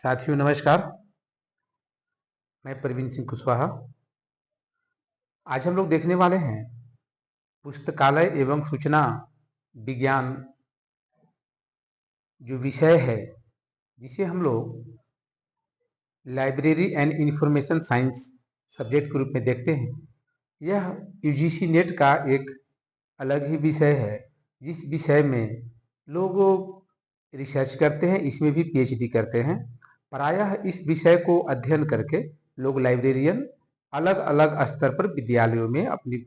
साथियों नमस्कार। मैं प्रवीण सिंह कुशवाहा। आज हम लोग देखने वाले हैं पुस्तकालय एवं सूचना विज्ञान जो विषय है, जिसे हम लोग library and information science subject के रूप में देखते हैं। यह यूजीसी नेट का एक अलग ही विषय है, जिस विषय में लोग रिसर्च करते हैं, इसमें भी पीएचडी करते हैं। प्रायः इस विषय को अध्ययन करके लोग लाइब्रेरियन अलग अलग स्तर पर विद्यालयों में अपनी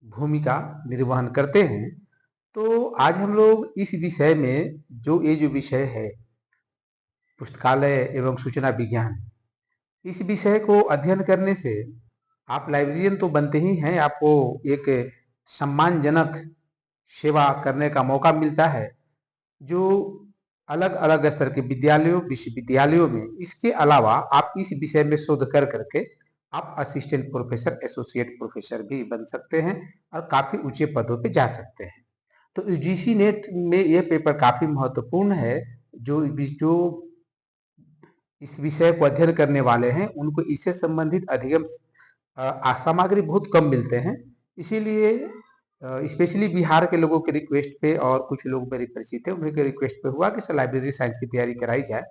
भूमिका निर्वहन करते हैं। तो आज हम लोग इस विषय में जो विषय है पुस्तकालय एवं सूचना विज्ञान, इस विषय को अध्ययन करने से आप लाइब्रेरियन तो बनते ही हैं, आपको एक सम्मानजनक सेवा करने का मौका मिलता है जो अलग अलग स्तर के विद्यालयों विश्वविद्यालयों में। इसके अलावा आप इस विषय में शोध कर करके आप असिस्टेंट प्रोफेसर एसोसिएट प्रोफेसर भी बन सकते हैं और काफी ऊंचे पदों पे जा सकते हैं। तो यूजीसी नेट में यह पेपर काफी महत्वपूर्ण है। जो जो इस विषय को अध्ययन करने वाले हैं उनको इससे संबंधित अधिगम सामग्री बहुत कम मिलते हैं। इसीलिए स्पेशली बिहार के लोगों के रिक्वेस्ट पे और कुछ लोग मेरे परिचित हैं, उनके रिक्वेस्ट पे हुआ कि लाइब्रेरी साइंस की तैयारी कराई जाए।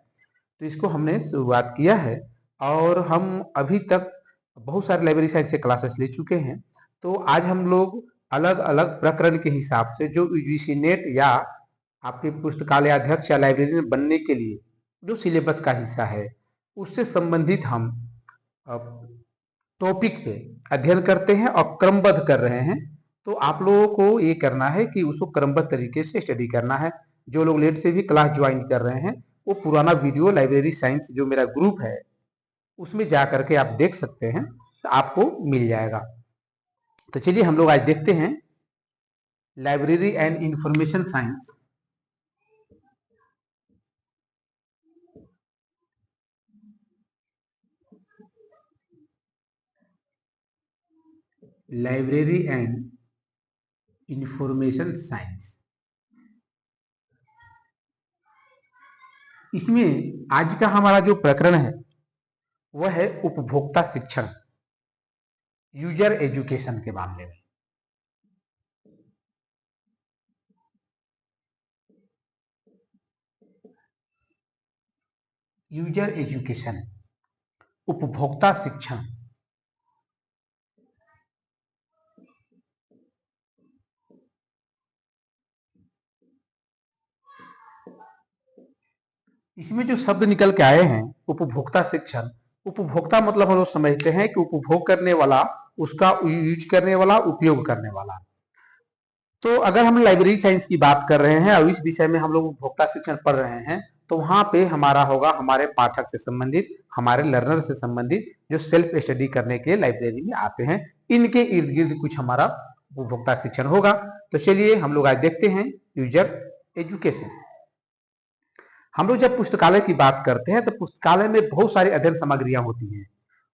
तो इसको हमने शुरुआत किया है और हम अभी तक बहुत सारे लाइब्रेरी साइंस के क्लासेस ले चुके हैं। तो आज हम लोग अलग अलग प्रकरण के हिसाब से जो यूजीसी नेट या आपके पुस्तकालय अध्यक्ष या लाइब्रेरियन बनने के लिए जो सिलेबस का हिस्सा है, उससे संबंधित हम टॉपिक पे अध्ययन करते हैं और क्रमबद्ध कर रहे हैं। तो आप लोगों को ये करना है कि उसको क्रमबद्ध तरीके से स्टडी करना है। जो लोग लेट से भी क्लास ज्वाइन कर रहे हैं, वो पुराना वीडियो लाइब्रेरी साइंस जो मेरा ग्रुप है उसमें जा करके आप देख सकते हैं, तो आपको मिल जाएगा। तो चलिए हम लोग आज देखते हैं library and information science. Library and information science, इसमें आज का हमारा जो प्रकरण है वह है उपभोक्ता शिक्षण, यूजर एजुकेशन के मामले में। यूजर एजुकेशन, उपभोक्ता शिक्षण। इसमें जो शब्द निकल के आए हैं उपभोक्ता शिक्षण, उपभोक्ता मतलब हम लोग समझते हैं कि उपभोग करने वाला, उसका यूज करने वाला, उपयोग करने वाला। तो अगर हम लाइब्रेरी साइंस की बात कर रहे हैं और इस विषय में हम लोग उपभोक्ता शिक्षण पढ़ रहे हैं, तो वहां पे हमारा होगा हमारे पाठक से संबंधित, हमारे लर्नर से संबंधित, जो सेल्फ स्टडी करने के लिए लाइब्रेरी में आते हैं, इनके इर्द गिर्द कुछ हमारा उपभोक्ता शिक्षण होगा। तो चलिए हम लोग आज देखते हैं यूजर एजुकेशन। हम लोग जब पुस्तकालय की बात करते हैं तो पुस्तकालय में बहुत सारी अध्ययन सामग्रियां होती हैं,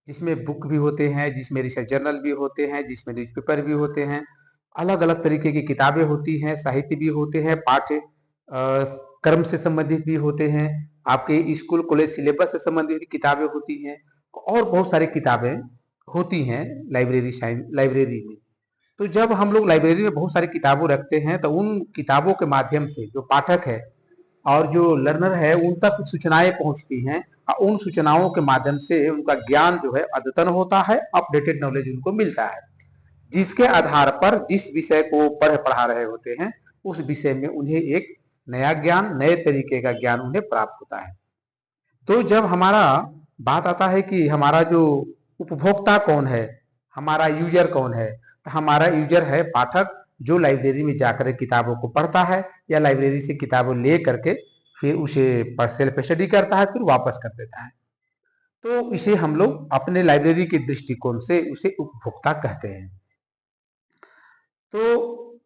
जिसमें बुक भी होते हैं, जिसमें रिसर्च जर्नल भी होते हैं, जिसमें न्यूज़पेपर भी होते हैं, अलग अलग तरीके की किताबें होती हैं, साहित्य भी होते हैं, पाठ्य क्रम से संबंधित भी होते हैं, आपके स्कूल कॉलेज सिलेबस से संबंधित किताबें होती हैं और बहुत सारी किताबें होती हैं लाइब्रेरी में। तो जब हम लोग लाइब्रेरी में बहुत सारी किताबें रखते हैं तो उन किताबों के माध्यम से जो पाठक है और जो लर्नर है उन तक सूचनाएं पहुंचती हैं और उन सूचनाओं के माध्यम से उनका ज्ञान जो है अद्यतन होता है, अपडेटेड नॉलेज उनको मिलता है, जिसके आधार पर जिस विषय को पढ़ा रहे होते हैं उस विषय में उन्हें एक नया ज्ञान, नए तरीके का ज्ञान उन्हें प्राप्त होता है। तो जब हमारा बात आता है कि हमारा जो उपभोक्ता कौन है, हमारा यूजर कौन है, तो हमारा यूजर है पाठक, जो लाइब्रेरी में जाकर किताबों को पढ़ता है या लाइब्रेरी से किताबें ले करके फिर उसे सेल्फ स्टडी करता है, फिर वापस कर देता है। तो इसे हम लोग अपने लाइब्रेरी के दृष्टिकोण से उसे उपभोक्ता कहते हैं। तो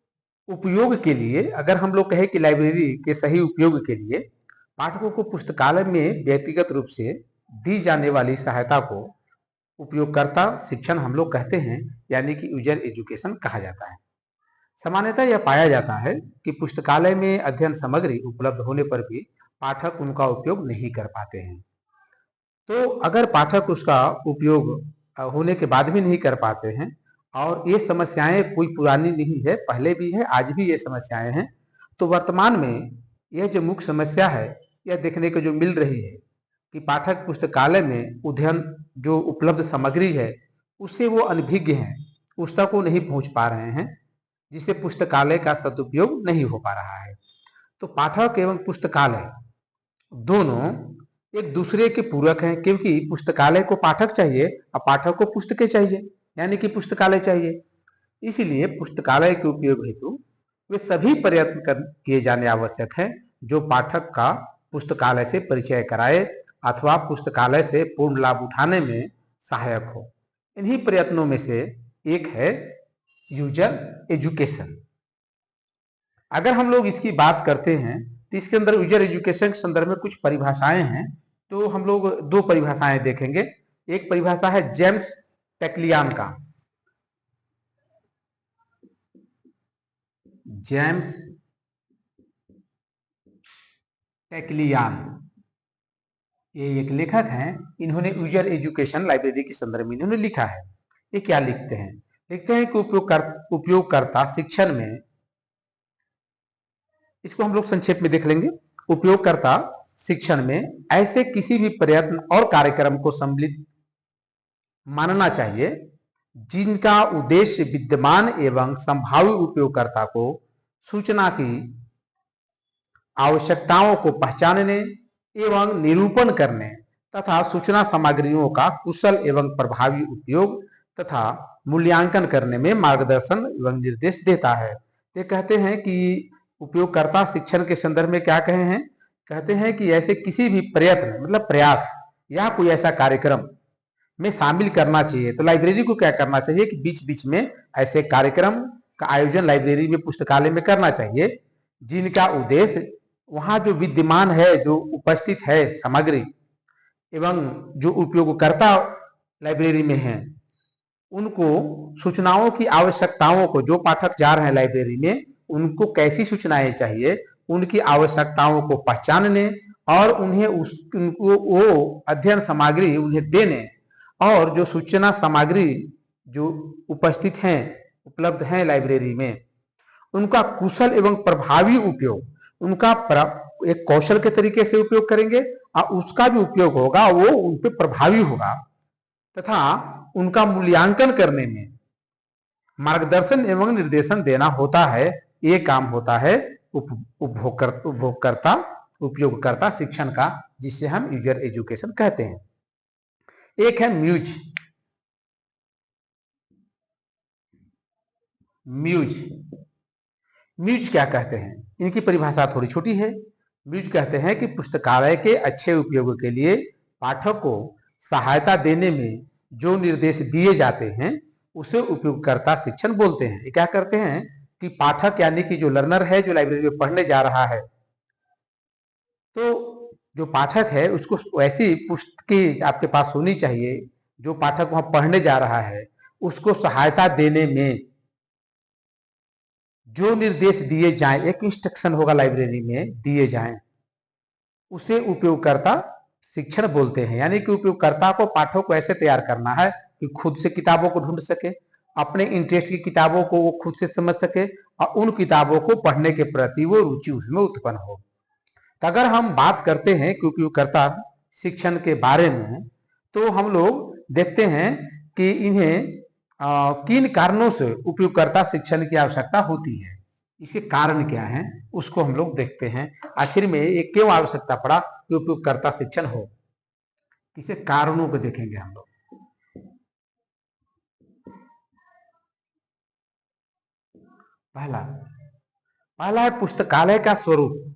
उपयोग के लिए अगर हम लोग कहें कि लाइब्रेरी के सही उपयोग के लिए पाठकों को पुस्तकालय में व्यक्तिगत रूप से दी जाने वाली सहायता को उपयोगकर्ता शिक्षण हम लोग कहते हैं, यानी कि यूजर एजुकेशन कहा जाता है। सामान्यतः यह पाया जाता है कि पुस्तकालय में अध्ययन सामग्री उपलब्ध होने पर भी पाठक उनका उपयोग नहीं कर पाते हैं। तो अगर पाठक उसका उपयोग होने के बाद भी नहीं कर पाते हैं, और ये समस्याएं कोई पुरानी नहीं है, पहले भी है, आज भी ये समस्याएं हैं, तो वर्तमान में यह जो मुख्य समस्या है, यह देखने को जो मिल रही है कि पाठक पुस्तकालय में उद्यन जो उपलब्ध सामग्री है उससे वो अनभिज्ञ हैं, उस तक वो नहीं पहुंच पा रहे हैं, जिससे पुस्तकालय का सदुपयोग नहीं हो पा रहा है। तो पाठक एवं पुस्तकालय दोनों एक दूसरे के पूरक हैं, क्योंकि पुस्तकालय को पाठक चाहिए और पाठक को पुस्तकें चाहिए, यानी कि पुस्तकालय चाहिए। इसलिए पुस्तकालय के उपयोग हेतु वे सभी प्रयत्न किए जाने आवश्यक हैं जो पाठक का पुस्तकालय से परिचय कराए अथवा पुस्तकालय से पूर्ण लाभ उठाने में सहायक हो। इन्हीं प्रयत्नों में से एक है यूजर एजुकेशन। अगर हम लोग इसकी बात करते हैं तो इसके अंदर यूजर एजुकेशन के संदर्भ में कुछ परिभाषाएं हैं, तो हम लोग दो परिभाषाएं देखेंगे। एक परिभाषा है जेम्स टेक्लियान का, जेम्स टेक्लियान, ये एक लेखक हैं, इन्होंने यूजर एजुकेशन लाइब्रेरी के संदर्भ में इन्होंने लिखा है। ये क्या लिखते हैं? लिखते हैं कि उपयोगकर्ता शिक्षण में, इसको हम लोग संक्षेप में देख लेंगे। उपयोगकर्ता शिक्षण में ऐसे किसी भी प्रयत्न और कार्यक्रम को सम्मिलित मानना चाहिए जिनका उद्देश्य विद्यमान एवं संभावित उपयोगकर्ता को सूचना की आवश्यकताओं को पहचानने एवं निरूपण करने तथा सूचना सामग्रियों का कुशल एवं प्रभावी उपयोग तथा मूल्यांकन करने में मार्गदर्शन एवं निर्देश देता है। ये कहते हैं कि उपयोगकर्ता शिक्षण के संदर्भ में क्या कहे हैं? कहते हैं कि ऐसे किसी भी प्रयत्न मतलब प्रयास या कोई ऐसा कार्यक्रम में शामिल करना चाहिए। तो लाइब्रेरी को क्या करना चाहिए कि बीच बीच में ऐसे कार्यक्रम का आयोजन लाइब्रेरी में पुस्तकालय में करना चाहिए जिनका उद्देश्य वहां जो विद्यमान है, जो उपस्थित है सामग्री एवं जो उपयोगकर्ता लाइब्रेरी में हैं, उनको सूचनाओं की आवश्यकताओं को, जो पाठक जा रहे हैं लाइब्रेरी में, उनको कैसी सूचनाएं चाहिए, उनकी आवश्यकताओं को पहचानने और उन्हें उनको वो अध्ययन सामग्री उन्हें देने, और जो सूचना सामग्री जो उपस्थित हैं, उपलब्ध हैं लाइब्रेरी में, उनका कुशल एवं प्रभावी उपयोग, उनका एक कौशल के तरीके से उपयोग करेंगे और उसका भी उपयोग होगा वो उन पर प्रभावी होगा, तथा उनका मूल्यांकन करने में मार्गदर्शन एवं निर्देशन देना होता है। ये काम होता है उपयोगकर्ता शिक्षण का, जिसे हम यूजर एजुकेशन कहते हैं। एक है म्यूज। म्यूज क्या कहते हैं? इनकी परिभाषा थोड़ी छोटी है। म्यूज कहते हैं कि पुस्तकालय के अच्छे उपयोग के लिए पाठक को सहायता देने में जो निर्देश दिए जाते हैं उसे उपयोगकर्ता शिक्षण बोलते हैं। ये क्या करते हैं कि पाठक यानी कि जो लर्नर है, जो लाइब्रेरी में पढ़ने जा रहा है, तो जो पाठक है उसको ऐसी पुस्तकें आपके पास होनी चाहिए, जो पाठक वहां पढ़ने जा रहा है उसको सहायता देने में जो निर्देश दिए जाएं, एक इंस्ट्रक्शन होगा लाइब्रेरी में दिए जाएं, उसे उपयोगकर्ता शिक्षण बोलते हैं। यानी कि उपयोगकर्ता को पाठक को ऐसे तैयार करना है कि खुद से किताबों को ढूंढ सके, अपने इंटरेस्ट की किताबों को वो खुद से समझ सके और उन किताबों को पढ़ने के प्रति वो रुचि उसमें उत्पन्न हो। तो अगर हम बात करते हैं कि उपयोगकर्ता शिक्षण के बारे में, तो हम लोग देखते हैं कि इन्हें किन कारणों से उपयोगकर्ता शिक्षण की आवश्यकता होती है, इसके कारण क्या है, उसको हम लोग देखते हैं। आखिर में ये क्यों आवश्यकता पड़ा कि उपयोगकर्ता शिक्षण हो, इसे कारणों को देखेंगे हम लोग। पहला है पुस्तकालय का स्वरूप।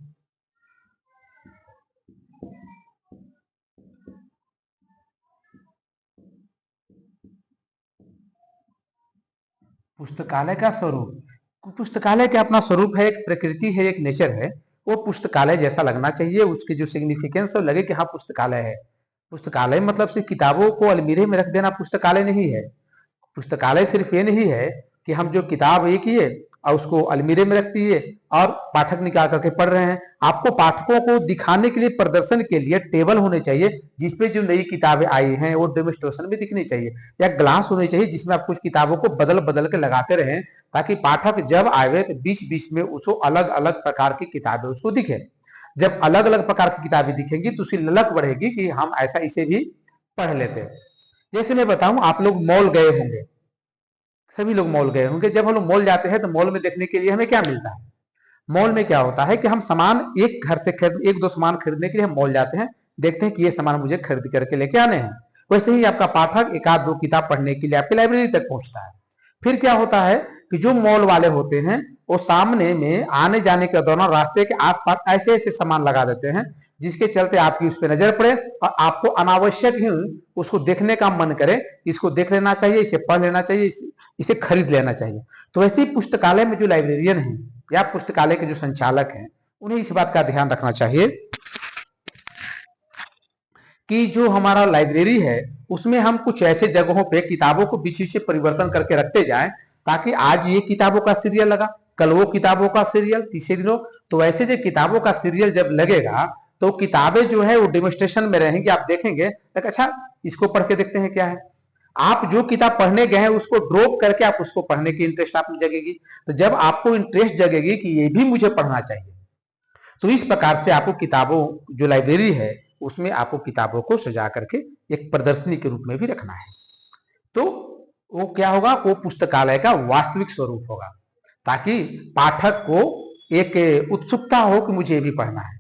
पुस्तकालय का स्वरूप, पुस्तकालय का अपना स्वरूप है, एक प्रकृति है, एक नेचर है। वो पुस्तकालय जैसा लगना चाहिए, उसकी जो सिग्निफिकेंस है लगे कि हाँ पुस्तकालय है। पुस्तकालय मतलब सिर्फ किताबों को अलमीरे में रख देना पुस्तकालय नहीं है। पुस्तकालय सिर्फ ये नहीं है कि हम जो किताब ये किए और उसको अलमीरे में रख दिए और पाठक निकाल करके पढ़ रहे हैं। आपको पाठकों को दिखाने के लिए, प्रदर्शन के लिए टेबल होने चाहिए जिसपे जो नई किताबें आई हैं वो डेमोस्ट्रेशन में दिखनी चाहिए, या ग्लास होने चाहिए जिसमें आप कुछ किताबों को बदल बदल के लगाते रहें, ताकि पाठक जब आए तो बीच बीच में उसको अलग अलग प्रकार की किताबें उसको दिखे। जब अलग अलग प्रकार की किताबें दिखेंगी तो उसकी ललक बढ़ेगी कि हम ऐसा इसे भी पढ़ लेते हैं। जैसे मैं बताऊं, आप लोग मॉल गए होंगे, सभी लोग मॉल गए होंगे। जब हम लोग मॉल जाते हैं तो मॉल में देखने के लिए हमें क्या मिलता है? मॉल में क्या होता है कि हम सामान एक घर से खरीद, एक दो सामान खरीदने के लिए हम मॉल जाते हैं, देखते हैं कि ये सामान मुझे खरीद करके लेके आने हैं। वैसे ही आपका पाठक एक आध दो किताब पढ़ने के लिए आपकी लाइब्रेरी तक पहुंचता है। फिर क्या होता है कि जो मॉल वाले होते हैं वो सामने में आने जाने के दौरान रास्ते के आसपास ऐसे ऐसे सामान लगा देते हैं जिसके चलते आपकी उस पर नजर पड़े और आपको अनावश्यक ही उसको देखने का मन करे, इसको देख लेना चाहिए, इसे पढ़ लेना चाहिए, इसे खरीद लेना चाहिए। तो वैसे ही पुस्तकालय में जो लाइब्रेरियन है या पुस्तकालय के जो संचालक हैं, उन्हें इस बात का ध्यान रखना चाहिए कि जो हमारा लाइब्रेरी है उसमें हम कुछ ऐसे जगहों पे किताबों को बीच बीच से परिवर्तन करके रखते जाएं, ताकि आज ये किताबों का सीरियल लगा, कल वो किताबों का सीरियल, तीसरे दिनों तो वैसे जो किताबों का सीरियल जब लगेगा तो किताबें जो है वो डेमोस्ट्रेशन में रहेंगी। आप देखेंगे अच्छा इसको पढ़ के देखते हैं क्या है। आप जो किताब पढ़ने गए हैं उसको ड्रॉप करके आप उसको पढ़ने की इंटरेस्ट आप में जगेगी। तो जब आपको इंटरेस्ट जगेगी कि ये भी मुझे पढ़ना चाहिए, तो इस प्रकार से आपको किताबों, जो लाइब्रेरी है उसमें आपको किताबों को सजा करके एक प्रदर्शनी के रूप में भी रखना है। तो वो क्या होगा, वो पुस्तकालय का वास्तविक स्वरूप होगा, ताकि पाठक को एक उत्सुकता हो कि मुझे ये भी पढ़ना है।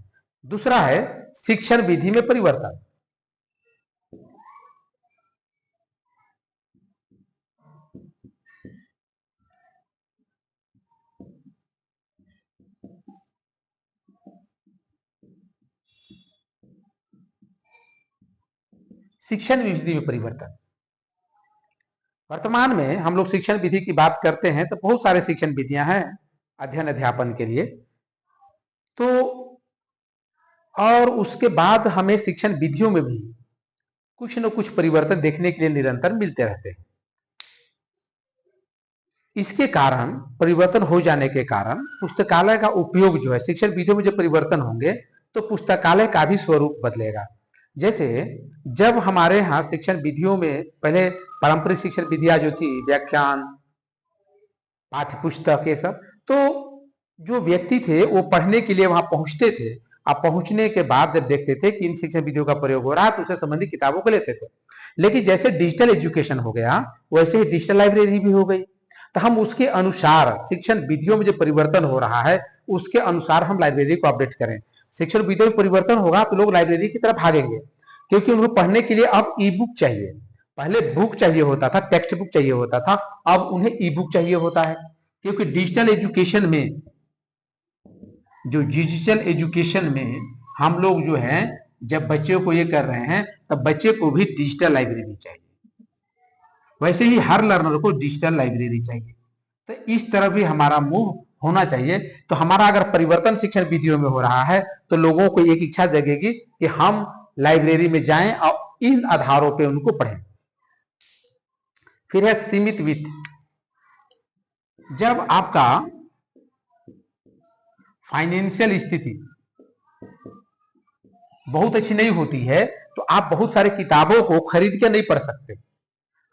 दूसरा है शिक्षण विधि में परिवर्तन। शिक्षण विधि में परिवर्तन, वर्तमान में हम लोग शिक्षण विधि की बात करते हैं तो बहुत सारे शिक्षण विधियां हैं अध्ययन अध्यापन के लिए। तो और उसके बाद हमें शिक्षण विधियों में भी कुछ न कुछ परिवर्तन देखने के लिए निरंतर मिलते रहते हैं। इसके कारण, परिवर्तन हो जाने के कारण पुस्तकालय का उपयोग जो है, शिक्षण विधियों में जब परिवर्तन होंगे तो पुस्तकालय का भी स्वरूप बदलेगा। जैसे जब हमारे यहाँ शिक्षण विधियों में पहले पारंपरिक शिक्षण विधियां जो थी, व्याख्यान, पाठ्य पुस्तक, ये सब, तो जो व्यक्ति थे वो पढ़ने के लिए वहां पहुंचते थे। अब पहुंचने के बाद जब देखते थे कि इन शिक्षण विधियों का प्रयोग हो रहा है तो उससे संबंधित किताबों को लेते थे। लेकिन जैसे डिजिटल एजुकेशन हो गया वैसे ही डिजिटल लाइब्रेरी भी हो गई, तो हम उसके अनुसार शिक्षण विधियों में जो परिवर्तन हो रहा है उसके अनुसार हम लाइब्रेरी को अपडेट करें। शिक्षण विधियों में परिवर्तन होगा तो लोग लाइब्रेरी की तरफ भागेंगे, क्योंकि उनको पढ़ने के लिए अब ई बुक चाहिए। पहले बुक चाहिए होता था, टेक्स्ट बुक चाहिए होता था, अब उन्हें ई बुक चाहिए होता है। क्योंकि डिजिटल एजुकेशन में, जो डिजिटल एजुकेशन में हम लोग जो है जब बच्चों को ये कर रहे हैं तब बच्चे को भी डिजिटल लाइब्रेरी चाहिए, वैसे ही हर लर्नर को डिजिटल लाइब्रेरी चाहिए। तो इस तरह भी हमारा मूव होना चाहिए। तो हमारा अगर परिवर्तन शिक्षण विधियों में हो रहा है तो लोगों को एक इच्छा जगेगी कि हम लाइब्रेरी में जाएं और इन आधारों पे उनको पढ़ें। फिर है सीमित वित्त। जब आपका फाइनेंशियल स्थिति बहुत अच्छी नहीं होती है तो आप बहुत सारे किताबों को खरीद के नहीं पढ़ सकते।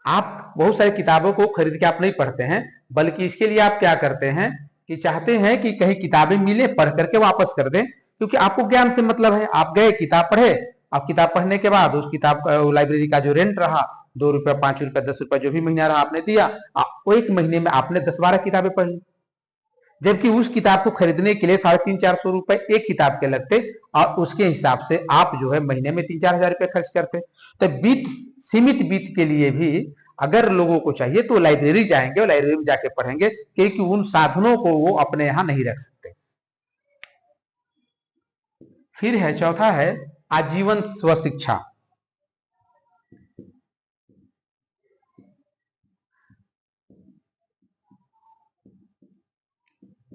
आप बहुत सारी किताबों को खरीद के आप नहीं पढ़ते हैं, बल्कि इसके लिए आप क्या करते हैं कि चाहते हैं कि कहीं किताबें मिले, पढ़ करके वापस कर दें, क्योंकि आपको ज्ञान से मतलब है। आप गए, किताब पढ़े, आप किताब पढ़ने के बाद उस किताब का, लाइब्रेरी का जो रेंट रहा, 2 रुपया, 5 रुपया, 10 रुपया, जो भी महीना रहा आपने दिया, वो एक महीने में आपने 10-12 किताबें पढ़ ली। जबकि उस किताब को खरीदने के लिए 350-400 रुपए एक किताब के लगते, और उसके हिसाब से आप जो है महीने में 3-4 हजार रुपए खर्च करते। तो वित्त, सीमित वित्त के लिए भी अगर लोगों को चाहिए तो लाइब्रेरी जाएंगे और लाइब्रेरी में जाके पढ़ेंगे, क्योंकि उन साधनों को वो अपने यहां नहीं रख सकते। फिर है चौथा है आजीवन स्वशिक्षा।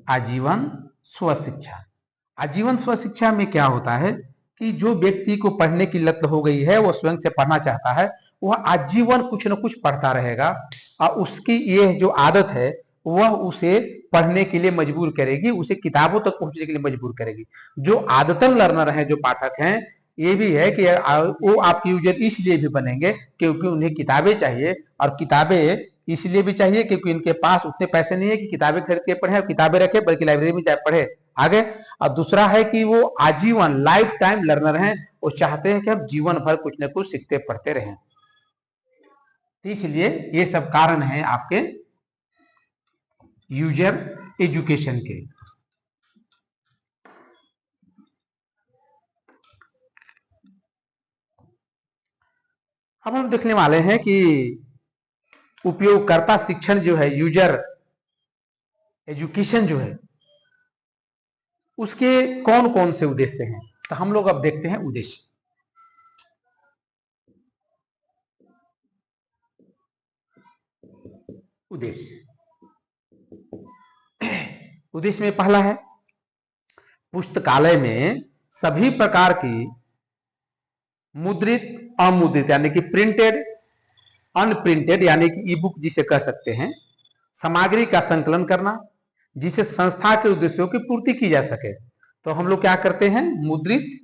आजीवन स्वशिक्षा, आजीवन स्वशिक्षा में क्या होता है कि जो व्यक्ति को पढ़ने की लत हो गई है, वो स्वयं से पढ़ना चाहता है, वह आजीवन कुछ न कुछ पढ़ता रहेगा, और उसकी ये जो आदत है वह उसे पढ़ने के लिए मजबूर करेगी, उसे किताबों तक पहुंचने के लिए मजबूर करेगी। जो आदतन लर्नर हैं, जो पाठक हैं, ये भी है कि वो आपके यूजर इसलिए भी बनेंगे क्योंकि उन्हें किताबें चाहिए, और किताबें इसलिए भी चाहिए क्योंकि इनके पास उतने पैसे नहीं है कि किताबें खरीद के पढ़े, किताबें रखे, बल्कि लाइब्रेरी में जाए पढ़े आगे। और दूसरा है कि वो आजीवन लाइफ टाइम लर्नर हैं, वो चाहते हैं कि हम जीवन भर कुछ न कुछ सीखते पढ़ते रहें। तो इसलिए ये सब कारण है आपके यूजर एजुकेशन के। अब हम देखने वाले हैं कि उपयोगकर्ता शिक्षण जो है, यूजर एजुकेशन जो है, उसके कौन कौन से उद्देश्य हैं। तो हम लोग अब देखते हैं उद्देश्य। उद्देश्य उद्देश्य में पहला है, पुस्तकालय में सभी प्रकार की मुद्रित, अमुद्रित यानी कि प्रिंटेड, अनप्रिंटेड यानी कि ई बुक जिसे कह सकते हैं, सामग्री का संकलन करना, जिसे संस्था के उद्देश्यों की पूर्ति की जा सके। तो हम लोग क्या करते हैं, मुद्रित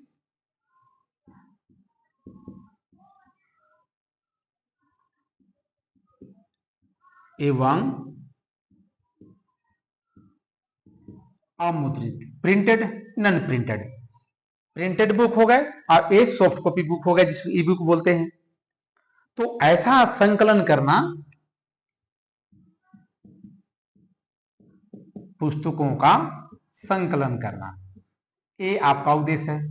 एवं अमुद्रित, printed, non printed. Printed book हो गए और एक सॉफ्ट कॉपी बुक हो गए जिसको ई बुक बोलते हैं। तो ऐसा संकलन करना, पुस्तकों का संकलन करना, ये आपका उद्देश्य है।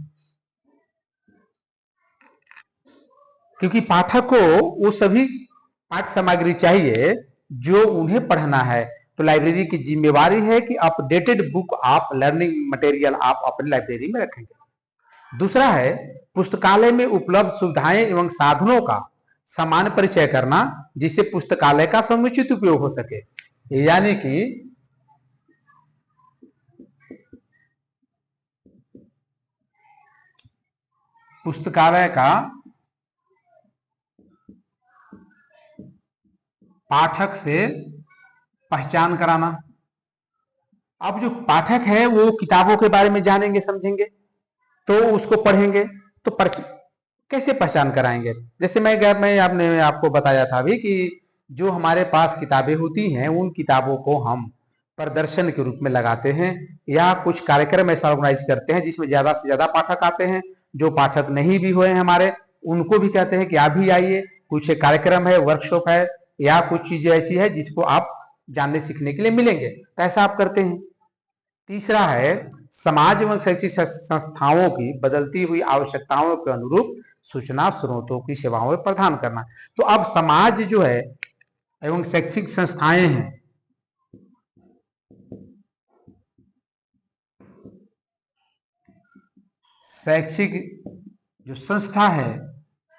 क्योंकि पाठक को वो सभी पाठ्य सामग्री चाहिए जो उन्हें पढ़ना है। तो लाइब्रेरी की जिम्मेवारी है कि अपडेटेड बुक आप लर्निंग मटेरियल आप अपनी लाइब्रेरी में रखेंगे। दूसरा है, पुस्तकालय में उपलब्ध सुविधाएं एवं साधनों का समान परिचय करना, जिससे पुस्तकालय का समुचित उपयोग हो सके। यानी कि पुस्तकालय का पाठक से पहचान कराना। अब जो पाठक है वो किताबों के बारे में जानेंगे, समझेंगे, तो उसको पढ़ेंगे। तो कैसे पहचान कराएंगे? जैसे मैं आपने आपको बताया था अभी कि जो हमारे पास किताबें होती हैं, उन किताबों को हम प्रदर्शन के रूप में लगाते हैं, या कुछ कार्यक्रम ऐसा ऑर्गेनाइज करते हैं जिसमें ज्यादा से ज्यादा पाठक आते हैं। जो पाठक नहीं भी हुए हैं हमारे, उनको भी कहते हैं कि आप भी आइए, कुछ कार्यक्रम है, वर्कशॉप है, या कुछ चीजें ऐसी है जिसको आप जानने सीखने के लिए मिलेंगे। तो ऐसा आप करते हैं। तीसरा है, समाज एवं शैक्षिक संस्थाओं की बदलती हुई आवश्यकताओं के अनुरूप सूचना स्रोतों की सेवाओं प्रदान करना। तो अब समाज जो है एवं शैक्षिक संस्थाएं हैं, शैक्षिक जो संस्था है,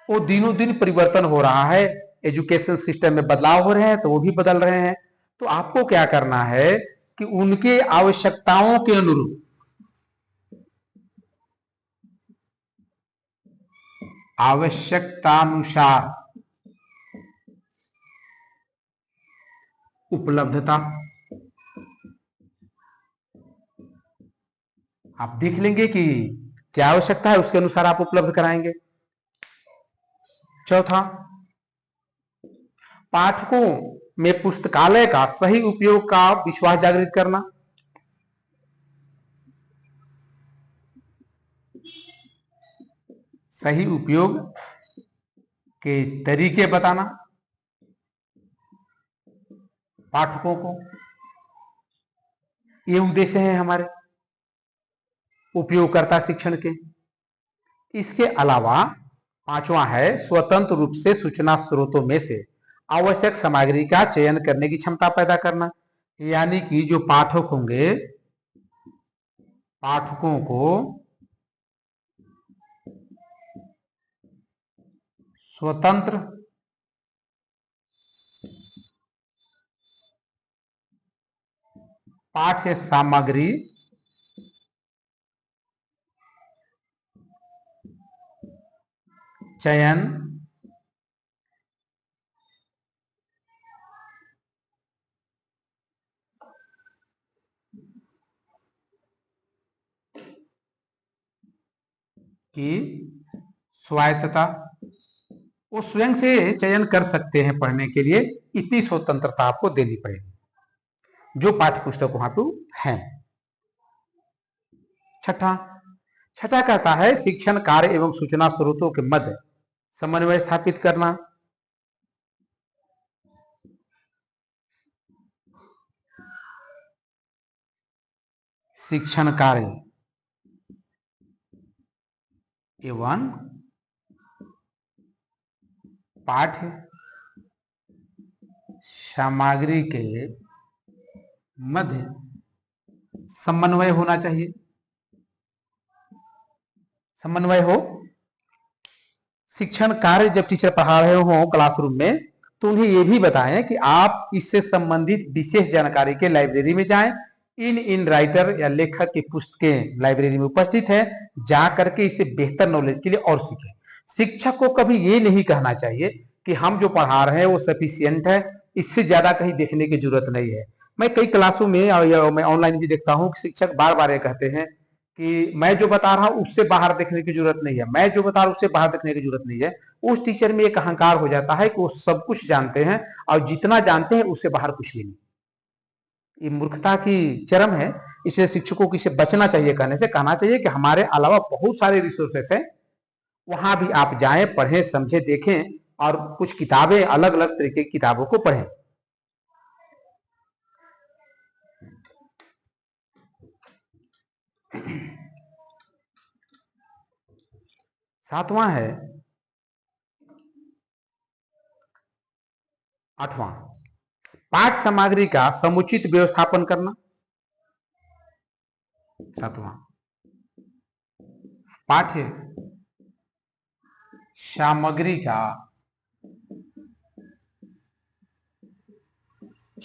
वो दिनों दिन परिवर्तन हो रहा है। एजुकेशन सिस्टम में बदलाव हो रहे हैं, तो वो भी बदल रहे हैं। तो आपको क्या करना है कि उनके आवश्यकताओं के अनुरूप, आवश्यकतानुसार उपलब्धता आप देख लेंगे कि क्या आवश्यकता है, उसके अनुसार आप उपलब्ध कराएंगे। चौथा, पाठकों में पुस्तकालय का सही उपयोग का विश्वास जागृत करना। सही उपयोग के तरीके बताना पाठकों को, ये उद्देश्य है हमारे उपयोगकर्ता शिक्षण के। इसके अलावा पांचवा है, स्वतंत्र रूप से सूचना स्रोतों में से आवश्यक सामग्री का चयन करने की क्षमता पैदा करना। यानी कि जो पाठक होंगे, पाठकों को स्वतंत्र पाठ्य सामग्री चयन की स्वायत्तता, वो स्वयं से चयन कर सकते हैं पढ़ने के लिए, इतनी स्वतंत्रता आपको देनी पड़ेगी जो पाठ्य पुस्तक वहां पे है। छठा कहता है शिक्षण कार्य एवं सूचना स्रोतों के मध्य समन्वय स्थापित करना। शिक्षण कार्य एवं पाठ्य सामग्री के मध्य समन्वय होना चाहिए, समन्वय हो। शिक्षण कार्य जब टीचर पढ़ा रहे हो क्लासरूम में तो उन्हें यह भी बताएं कि आप इससे संबंधित विशेष जानकारी के लाइब्रेरी में जाएं, इन राइटर या लेखक की पुस्तकें लाइब्रेरी में उपस्थित है, जा करके इससे बेहतर नॉलेज के लिए और सीखें। शिक्षक को कभी ये नहीं कहना चाहिए कि हम जो पढ़ा रहे हैं वो सफिशियंट है, इससे ज्यादा कहीं देखने की जरूरत नहीं है। मैं कई क्लासों में या मैं ऑनलाइन भी देखता हूँ कि शिक्षक बार बार ये कहते हैं कि मैं जो बता रहा हूं उससे बाहर देखने की जरूरत नहीं है, मैं जो बता रहा हूं उससे बाहर देखने की जरूरत नहीं है। उस टीचर में एक अहंकार हो जाता है कि वो सब कुछ जानते हैं और जितना जानते हैं उससे बाहर कुछ भी नहीं। ये मूर्खता की चरम है। इसलिए शिक्षकों को इसे बचना चाहिए, कहने से कहना चाहिए कि हमारे अलावा बहुत सारे रिसोर्सेस हैं, वहां भी आप जाएं, पढ़ें, समझें, देखें और कुछ किताबें अलग अलग तरीके की किताबों को पढ़ें। सातवां है, आठवां, पाठ सामग्री का समुचित व्यवस्थापन करना। सातवां, पाठ्य सामग्री का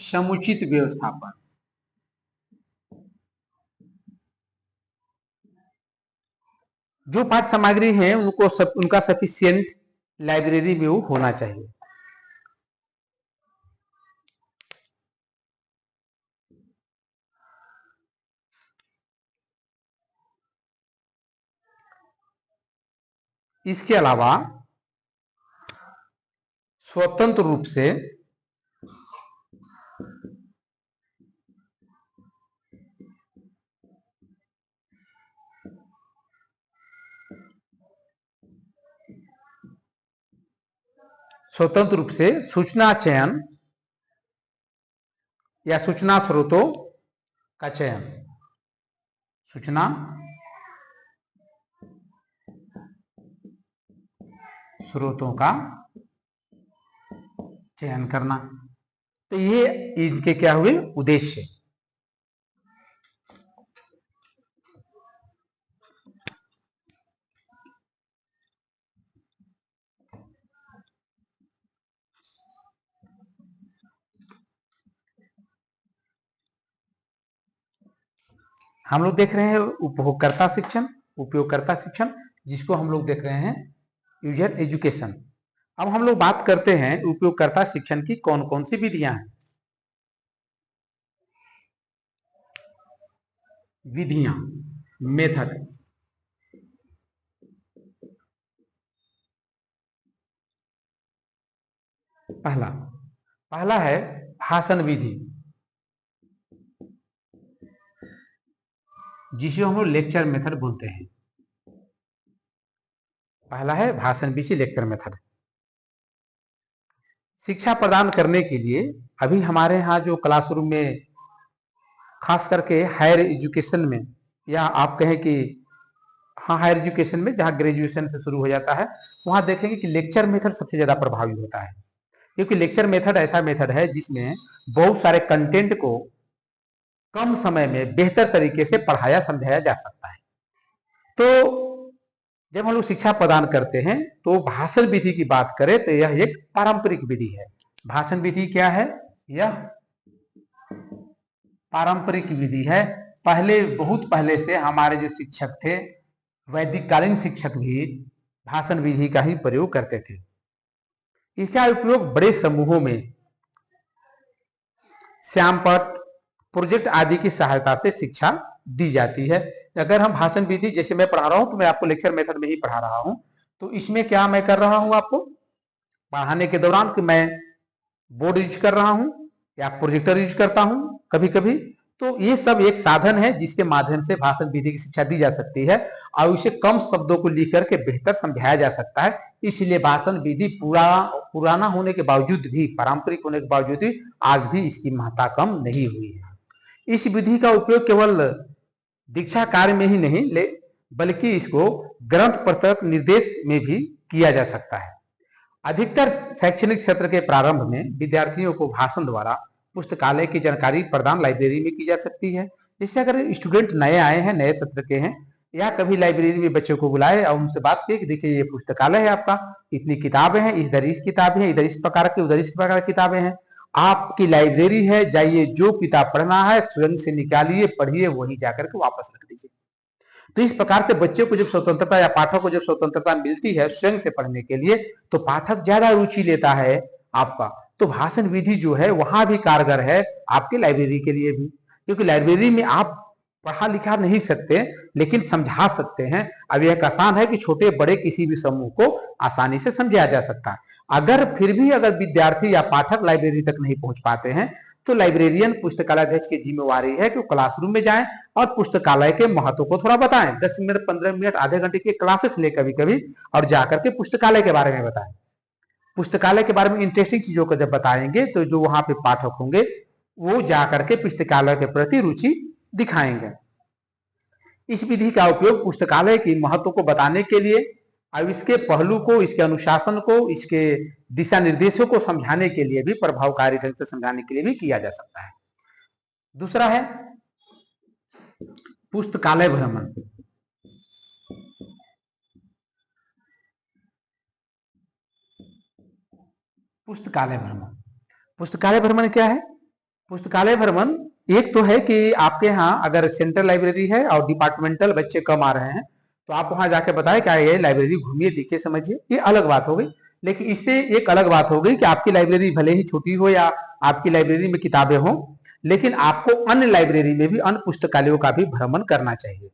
समुचित व्यवस्थापन। जो पाठ सामग्री है उनका सफिशिएंट लाइब्रेरी में वो होना चाहिए। इसके अलावा स्वतंत्र रूप से सूचना चयन या सूचना स्रोतों का चयन, सूचना स्रोतों का चयन करना। तो ये इनके क्या हुए उद्देश्य। हम लोग देख रहे हैं उपभोक्ता शिक्षण, उपयोगकर्ता शिक्षण, जिसको हम लोग देख रहे हैं यूजर एजुकेशन। अब हम लोग बात करते हैं उपयोगकर्ता शिक्षण की कौन कौन सी विधियां हैं। विधियां, मेथड। पहला है भाषण विधि, जिसे हम लोग लेक्चर मेथड बोलते हैं। पहला है भाषण विधि, लेक्चर मेथड। शिक्षा प्रदान करने के लिए अभी हमारे यहाँ जो क्लासरूम में खास करके हायर एजुकेशन में, या आप कहें कि हाँ हायर एजुकेशन में जहाँ ग्रेजुएशन से शुरू हो जाता है, वहां देखेंगे कि लेक्चर मेथड सबसे ज्यादा प्रभावी होता है। क्योंकि लेक्चर मेथड ऐसा मेथड है जिसमें बहुत सारे कंटेंट को कम समय में बेहतर तरीके से पढ़ाया समझाया जा सकता है। तो जब हम लोग शिक्षा प्रदान करते हैं तो भाषण विधि की बात करें तो यह एक पारंपरिक विधि है। भाषण विधि क्या है? यह पारंपरिक विधि है। पहले, बहुत पहले से हमारे जो शिक्षक थे, वैदिक कालीन शिक्षक भी भाषण विधि का ही प्रयोग करते थे। इसका उपयोग बड़े समूहों में श्यामपट्ट, प्रोजेक्ट आदि की सहायता से शिक्षा दी जाती है। अगर हम भाषण विधि जैसे मैं पढ़ा रहा हूं तो मैं आपको लेक्चर मेथड में ही पढ़ा रहा हूं, तो इसमें क्या मैं कर रहा हूं आपको पढ़ाने के दौरान कि मैं बोर्ड यूज कर रहा हूं या प्रोजेक्टर यूज करता हूं कभी कभी। तो ये सब एक साधन है जिसके माध्यम से भाषण विधि की शिक्षा दी जा सकती है और उसे कम शब्दों को लिख करके बेहतर समझाया जा सकता है। इसलिए भाषण विधि पुराना होने के बावजूद भी, पारंपरिक होने के बावजूद भी आज भी इसकी महत्ता कम नहीं हुई है। इस विधि का उपयोग केवल दीक्षा कार्य में ही नहीं बल्कि इसको ग्रंथ पत्रक निर्देश में भी किया जा सकता है। अधिकतर शैक्षणिक सत्र के प्रारंभ में विद्यार्थियों को भाषण द्वारा पुस्तकालय की जानकारी प्रदान लाइब्रेरी में की जा सकती है। जैसे अगर स्टूडेंट नए आए हैं, नए सत्र के हैं, या कभी लाइब्रेरी में बच्चों को बुलाए और उनसे बात की कि देखिए ये पुस्तकालय है आपका, इतनी किताबें हैं, इधर इस किताबें हैं, इधर इस प्रकार की, उधर इस प्रकार की किताबें हैं, आपकी लाइब्रेरी है, जाइए जो किताब पढ़ना है स्वयं से निकालिए, पढ़िए, वहीं जाकर के वापस रख दीजिए। तो इस प्रकार से बच्चों को जब स्वतंत्रता या पाठक को जब स्वतंत्रता मिलती है स्वयं से पढ़ने के लिए, तो पाठक ज्यादा रुचि लेता है आपका। तो भाषण विधि जो है वहां भी कारगर है आपके लाइब्रेरी के लिए भी, क्योंकि लाइब्रेरी में आप पढ़ा लिखा नहीं सकते लेकिन समझा सकते हैं। अब यह आसान है कि छोटे बड़े किसी भी समूह को आसानी से समझाया जा सकता है। अगर फिर भी अगर विद्यार्थी या पाठक लाइब्रेरी तक नहीं पहुंच पाते हैं तो लाइब्रेरियन पुस्तकालयाध्यक्ष की जिम्मेवारी है कि वो क्लासरूम में जाएं और पुस्तकालय के महत्व को थोड़ा बताएं। 10 मिनट, 15 मिनट, आधे घंटे के क्लासेस ले कभी कभी, और जाकर के पुस्तकालय के बारे में बताएं। पुस्तकालय के बारे में इंटरेस्टिंग चीजों को जब बताएंगे तो जो वहां पे पाठक होंगे वो जाकर के पुस्तकालय के प्रति रुचि दिखाएंगे। इस विधि का उपयोग पुस्तकालय की महत्व को बताने के लिए, अब इसके पहलू को, इसके अनुशासन को, इसके दिशा निर्देशों को समझाने के लिए भी, प्रभावकारी ढंग से समझाने के लिए भी किया जा सकता है। दूसरा है पुस्तकालय भ्रमण। पुस्तकालय भ्रमण, पुस्तकालय भ्रमण क्या है? पुस्तकालय भ्रमण एक तो है कि आपके यहाँ अगर सेंट्रल लाइब्रेरी है और डिपार्टमेंटल बच्चे कम आ रहे हैं तो आप वहां जाके बताएं क्या ये लाइब्रेरी घूमिए, देखिए, समझिए, ये अलग बात हो गई। लेकिन इससे एक अलग बात हो गई कि आपकी लाइब्रेरी भले ही छोटी हो या आपकी लाइब्रेरी में किताबें हो, लेकिन आपको अन्य लाइब्रेरी में भी, अन्य पुस्तकालयों का भी भ्रमण करना चाहिए।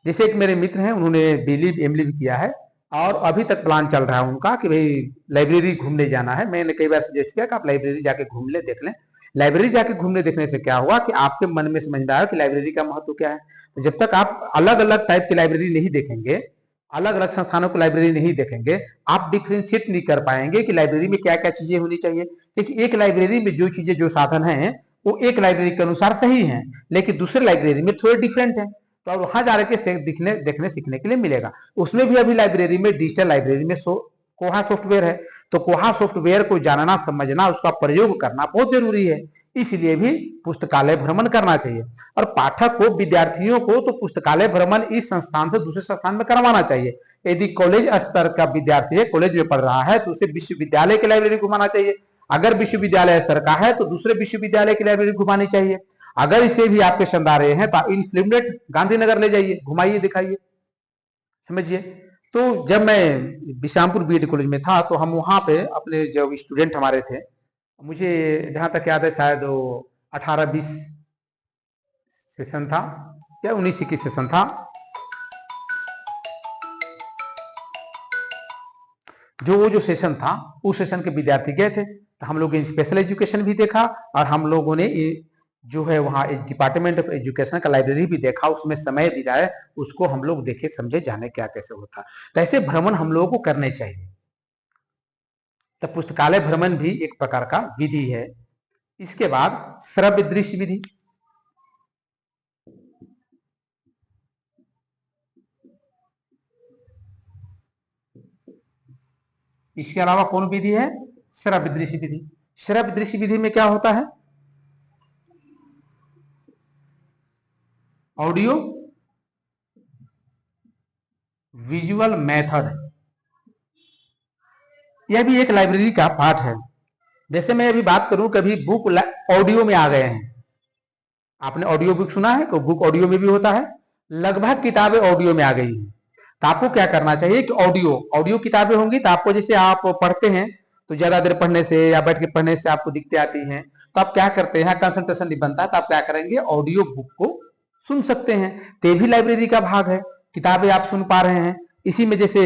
जैसे एक मेरे मित्र हैं, उन्होंने बीली एमली भी किया है और अभी तक प्लान चल रहा है उनका कि भाई लाइब्रेरी घूमने जाना है। मैंने कई बार सजेस्ट किया कि आप लाइब्रेरी जाके घूम ले, देख लें। लाइब्रेरी जाके घूमने देखने से क्या हुआ कि आपके मन में समझ में आया कि लाइब्रेरी का महत्व क्या है। तो जब तक आप अलग अलग टाइप की लाइब्रेरी नहीं देखेंगे, अलग अलग संस्थानों को लाइब्रेरी नहीं देखेंगे, आप डिफ्रेंशिएट नहीं कर पाएंगे कि लाइब्रेरी में क्या क्या चीजें होनी चाहिए। क्योंकि एक लाइब्रेरी में जो चीजें, जो साधन है वो एक लाइब्रेरी के अनुसार सही है, लेकिन दूसरे लाइब्रेरी में थोड़े डिफरेंट है। तो वहां जाकर के देखने सीखने के लिए मिलेगा। उसमें भी अभी लाइब्रेरी में, डिजिटल लाइब्रेरी में कोहा सॉफ्टवेयर है, तो कोहा सॉफ्टवेयर को जानना, समझना, उसका प्रयोग करना बहुत जरूरी है। इसलिए भी पुस्तकालय भ्रमण करना चाहिए। और पाठक को, विद्यार्थियों को तो पुस्तकालय भ्रमण इस संस्थान से दूसरे संस्थान में करवाना चाहिए। यदि कॉलेज स्तर का विद्यार्थी है, कॉलेज में पढ़ रहा है, तो उसे विश्वविद्यालय की लाइब्रेरी घुमाना चाहिए। अगर विश्वविद्यालय स्तर का है तो दूसरे विश्वविद्यालय की लाइब्रेरी घुमानी चाहिए। अगर इसे भी आपके संदारे हैं तो इनफ्लिमेट गांधीनगर ले जाइए, घुमाइए, दिखाइए, समझिए। तो जब मैं बिशामपुर बीएड कॉलेज में था तो हम वहां पे अपने जो स्टूडेंट हमारे थे, मुझे जहां तक याद है शायद 18-20 सेशन था या 19-21 सेशन था। वो जो सेशन था उस सेशन के विद्यार्थी गए थे, तो हम लोगों ने स्पेशल एजुकेशन भी देखा और हम लोगों ने जो है वहाँ डिपार्टमेंट ऑफ एजुकेशन का लाइब्रेरी भी देखा, उसमें समय बिताए, उसको हम लोग देखे, समझे, जाने क्या कैसे होता। तो ऐसे भ्रमण हम लोगों को करने चाहिए। तो पुस्तकालय भ्रमण भी एक प्रकार का विधि है। इसके बाद श्रव्य दृश्य विधि। इसके अलावा कौन विधि है? श्रव्य दृश्य विधि। श्रव्य दृश्य विधि में क्या होता है? ऑडियो विजुअल मेथड, यह भी एक लाइब्रेरी का पार्ट है। जैसे मैं अभी बात करूं, कभी बुक ऑडियो में आ गए हैं, आपने ऑडियो बुक सुना है, तो बुक ऑडियो में भी होता है। लगभग किताबें ऑडियो में आ गई हैं, तो आपको क्या करना चाहिए कि ऑडियो किताबें होंगी, तो आपको, जैसे आप पढ़ते हैं तो ज्यादा देर पढ़ने से या बैठ के पढ़ने से आपको दिक्कतें आती हैं, तो आप क्या करते हैं, कंसंट्रेशन नहीं बनता, तो आप क्या करेंगे, ऑडियो बुक को सुन सकते हैं, तो ये भी लाइब्रेरी का भाग है। किताबें आप सुन पा रहे हैं। इसी में जैसे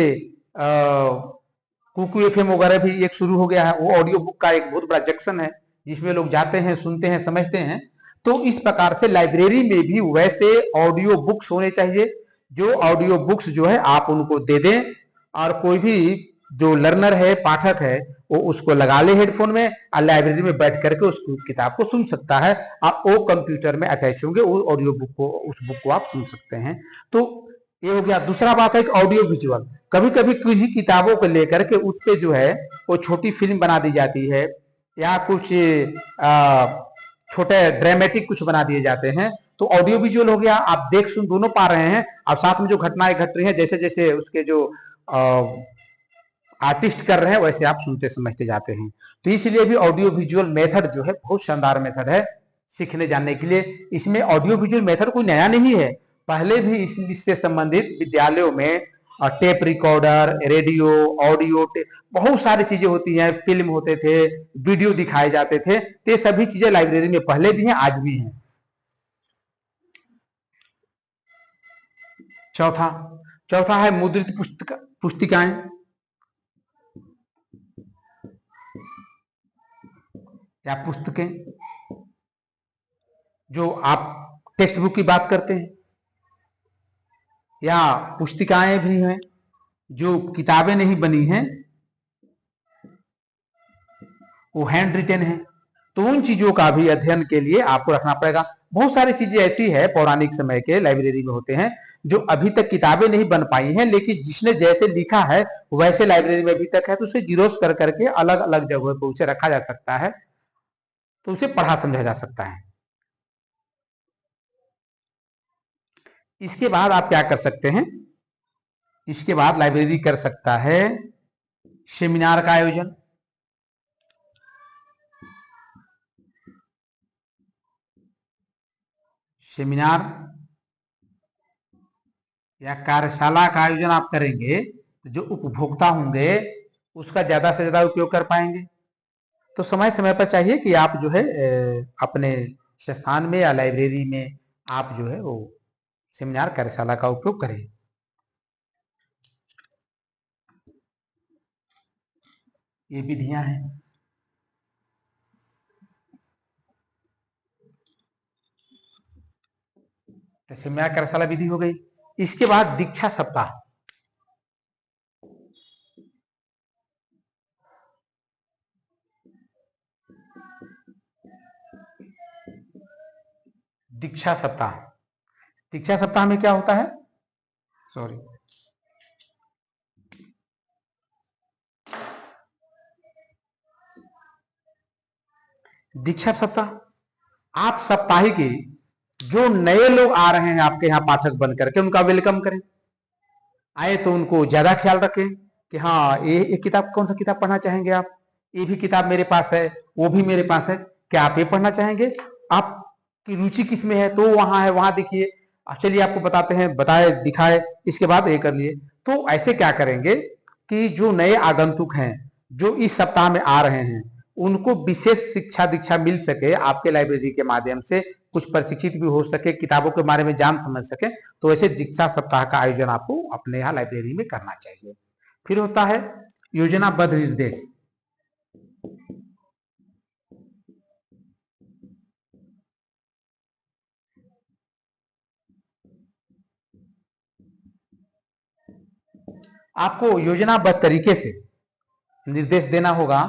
कुकू एफएम वगैरह भी एक शुरू हो गया है, वो ऑडियो बुक का एक बहुत बड़ा जंक्शन है जिसमें लोग जाते हैं, सुनते हैं, समझते हैं। तो इस प्रकार से लाइब्रेरी में भी वैसे ऑडियो बुक्स होने चाहिए, जो ऑडियो बुक्स जो है आप उनको दे दें और कोई भी जो लर्नर है, पाठक है, वो उसको लगा ले हेडफोन में और लाइब्रेरी में बैठ करके उस किताब को सुन सकता है। आप वो कंप्यूटर में अटैच होंगे, वो ऑडियो बुक को, उस बुक को आप सुन सकते हैं। तो ये हो गया। दूसरा बात है कि ऑडियो विजुअल, कभी कभी किन्हीं किताबों को लेकर के उस पे जो है वो छोटी फिल्म बना दी जाती है या कुछ छोटे ड्रामेटिक कुछ बना दिए जाते हैं। तो ऑडियो विजुअल हो गया, आप देख सुन दोनों पा रहे हैं और साथ में जो घटनाएं घट रही हैं, जैसे जैसे उसके जो आर्टिस्ट कर रहे हैं वैसे आप सुनते समझते जाते हैं। तो इसलिए भी ऑडियो विजुअल मेथड जो है बहुत शानदार मेथड है सीखने जानने के लिए। इसमें ऑडियो विजुअल मेथड कोई नया नहीं है, पहले भी इससे संबंधित विद्यालयों में टेप रिकॉर्डर, रेडियो, ऑडियो बहुत सारी चीजें होती हैं, फिल्म होते थे, वीडियो दिखाए जाते थे। तो ये सभी चीजें लाइब्रेरी में पहले भी हैं, आज भी हैं। चौथा चौथा है मुद्रित पुस्तिकाएं या पुस्तकें। जो आप टेक्स्ट बुक की बात करते हैं, या पुस्तिकाएं भी हैं जो किताबें नहीं बनी हैं, वो हैंड रिटेन है। तो उन चीजों का भी अध्ययन के लिए आपको रखना पड़ेगा। बहुत सारी चीजें ऐसी है पौराणिक समय के लाइब्रेरी में होते हैं जो अभी तक किताबें नहीं बन पाई हैं, लेकिन जिसने जैसे लिखा है वैसे लाइब्रेरी में अभी तक है, तो उसे जीरोस कर करके अलग अलग जगह पर उसे रखा जा सकता है, तो उसे पढ़ा समझा जा सकता है। इसके बाद आप क्या कर सकते हैं, इसके बाद लाइब्रेरी कर सकता है सेमिनार का आयोजन। सेमिनार या कार्यशाला का आयोजन आप करेंगे तो जो उपभोक्ता होंगे उसका ज्यादा से ज्यादा उपयोग कर पाएंगे। तो समय समय पर चाहिए कि आप जो है अपने संस्थान में या लाइब्रेरी में आप जो है वो सेमिनार कार्यशाला का उपयोग करें। ये विधियां हैं। तो सेमिनार कार्यशाला विधि हो गई। इसके बाद दीक्षा सप्ताह। दीक्षा सप्ताह, दीक्षा सप्ताह में क्या होता है, सॉरी, दीक्षा सप्ताह आप सप्ताही की जो नए लोग आ रहे हैं आपके यहाँ पाठक बन करके उनका वेलकम करें। आए तो उनको ज्यादा ख्याल रखें कि हाँ ये किताब, कौन सा किताब पढ़ना चाहेंगे आप, ये भी किताब मेरे पास है, वो भी मेरे पास है, क्या आप ये पढ़ना चाहेंगे, आपकी रुचि किस में है, तो वहां है, वहां देखिए, चलिए आपको बताते हैं, बताए दिखाए, इसके बाद ये कर लिए। तो ऐसे क्या करेंगे कि जो नए आगंतुक हैं जो इस सप्ताह में आ रहे हैं उनको विशेष शिक्षा दीक्षा मिल सके, आपके लाइब्रेरी के माध्यम से कुछ प्रशिक्षित भी हो सके, किताबों के बारे में जान समझ सके, तो ऐसे दीक्षा सप्ताह का आयोजन आपको अपने यहाँ लाइब्रेरी में करना चाहिए। फिर होता है योजनाबद्ध निर्देश। आपको योजनाबद्ध तरीके से निर्देश देना होगा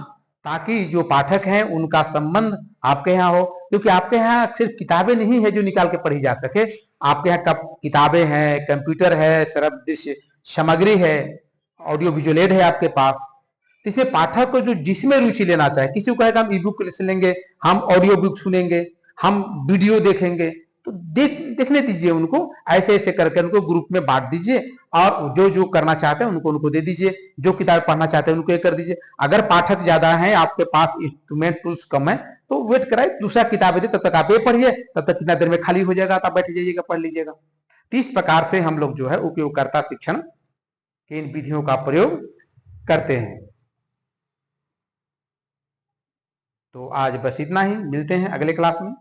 ताकि जो पाठक हैं उनका संबंध आपके यहाँ हो, क्योंकि आपके यहाँ सिर्फ किताबें नहीं है जो निकाल के पढ़ी जा सके, आपके यहाँ किताबें हैं, कंप्यूटर है, सरल दृश्य सामग्री है, ऑडियो विजुअल एड है आपके पास। इसे पाठक को जो जिसमें रुचि लेना चाहे, किसी को कहेगा हम ई बुक लेंगे, हम ऑडियो बुक सुनेंगे, हम वीडियो देखेंगे, तो देखने दीजिए उनको, ऐसे ऐसे करके उनको ग्रुप में बांट दीजिए और जो जो करना चाहते हैं उनको उनको दे दीजिए, जो किताब पढ़ना चाहते हैं उनको ये कर दीजिए। अगर पाठक ज्यादा है, आपके पास इंस्ट्रूमेंट टूल्स कम है, तो वेट कराए, दूसरा किताब दे, तब तक आप ये पढ़िए, तब तक कितना देर में खाली हो जाएगा, आप बैठ जाइएगा, पढ़ लीजिएगा। तो इस प्रकार से हम लोग जो है उपयोगकर्ता शिक्षण की इन विधियों का प्रयोग करते हैं। तो आज बस इतना ही, मिलते हैं अगले क्लास में।